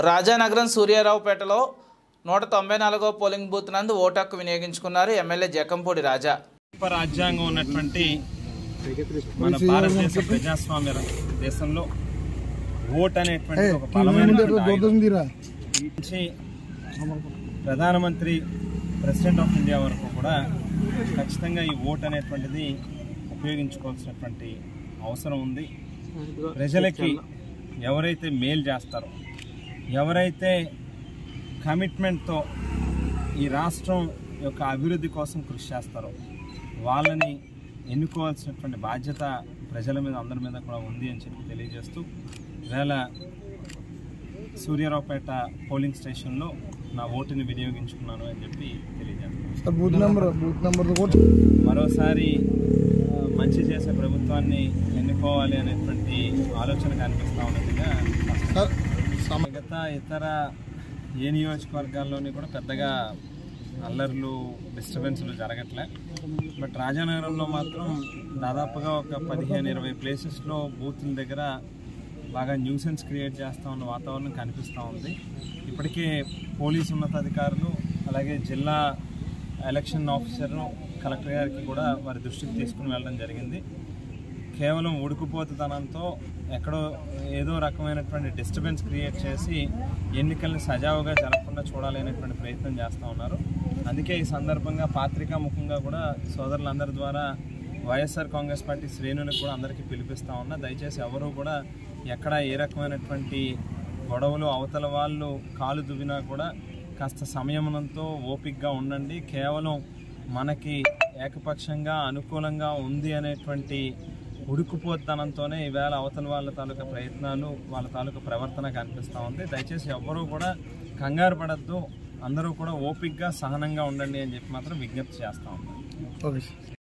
Rajanagaram సూర్యారావుపేటలో 194వ polling booth నందు vote హక్కు వినియోగించుకున్నారు ఎమ్మెల్యే జకంపూడి రాజా. రాజ్యాంగం ఉన్నటువంటి మన భారతదేశ ప్రజాస్వామ్య దేశంలో ఓట్ అనేటువంటి ఒక బలమైనటువంటి ప్రధానమంత్రి ప్రెసిడెంట్ ఆఫ్ ఇండియా వరకు కూడా ఖచ్చితంగా ఈ ఓట్ అనేటువంటిది ఉపయోగించుకోవాల్సినటువంటి అవసరం ఉంది. ప్రజలకి ఎవరైతే మేలు చేస్తారో, ఎవరైతే కమిట్మెంట్తో ఈ రాష్ట్రం యొక్క అభివృద్ధి కోసం కృషి చేస్తారో వాళ్ళని ఎన్నుకోవాల్సినటువంటి బాధ్యత ప్రజల మీద అందరి మీద కూడా ఉంది అని చెప్పి తెలియజేస్తూ ఇవాళ సూర్యారావుపేట పోలింగ్ స్టేషన్లో నా ఓటుని వినియోగించుకున్నాను అని చెప్పి తెలియజేస్తాను. మరోసారి మంచి చేసే ప్రభుత్వాన్ని ఎన్నుకోవాలి అనేటువంటి ఆలోచన కనిపిస్తూ ఉన్నట్టుగా మిగతా ఇతర ఏ నియోజకవర్గాల్లోని కూడా పెద్దగా అల్లర్లు డిస్టర్బెన్స్లు జరగట్లే. బట్ రాజానగరంలో మాత్రం దాదాపుగా ఒక 15-20 ప్లేసెస్లో బూత్ల దగ్గర బాగా న్యూసెన్స్ క్రియేట్ చేస్తూ ఉన్న వాతావరణం కనిపిస్తూ ఉంది. ఇప్పటికే పోలీసు ఉన్నతాధికారులు అలాగే జిల్లా ఎలక్షన్ ఆఫీసర్ను కలెక్టర్ గారికి కూడా వారి దృష్టికి తీసుకుని వెళ్ళడం జరిగింది. కేవలం ఉడుకుపోతుతనంతో ఎక్కడో ఏదో రకమైనటువంటి డిస్టర్బెన్స్ క్రియేట్ చేసి ఎన్నికల్ని సజావుగా జరగకుండా చూడాలనేటువంటి ప్రయత్నం చేస్తూ ఉన్నారు. అందుకే ఈ సందర్భంగా పాత్రికా ముఖంగా కూడా సోదరులందరి ద్వారా వైఎస్ఆర్ కాంగ్రెస్ పార్టీ శ్రేణులకు కూడా అందరికీ పిలిపిస్తూ ఉన్నా, దయచేసి ఎవరూ కూడా ఎక్కడ ఏ రకమైనటువంటి గొడవలు అవతల వాళ్ళు కాలు దువ్వినా కూడా కాస్త సంయమనంతో ఓపికగా ఉండండి. కేవలం మనకి ఏకపక్షంగా అనుకూలంగా ఉంది అనేటువంటి ఉడుకుపోతనంతోనే ఈవేళ అవతల వాళ్ళ తాలూకా ప్రయత్నాలు, వాళ్ళ తాలూకా ప్రవర్తన కనిపిస్తూ ఉంది. దయచేసి ఎవ్వరూ కూడా కంగారు పడద్దు, అందరూ కూడా ఓపికగా సహనంగా ఉండండి అని చెప్పి మాత్రం విజ్ఞప్తి చేస్తూ ఉన్నాం.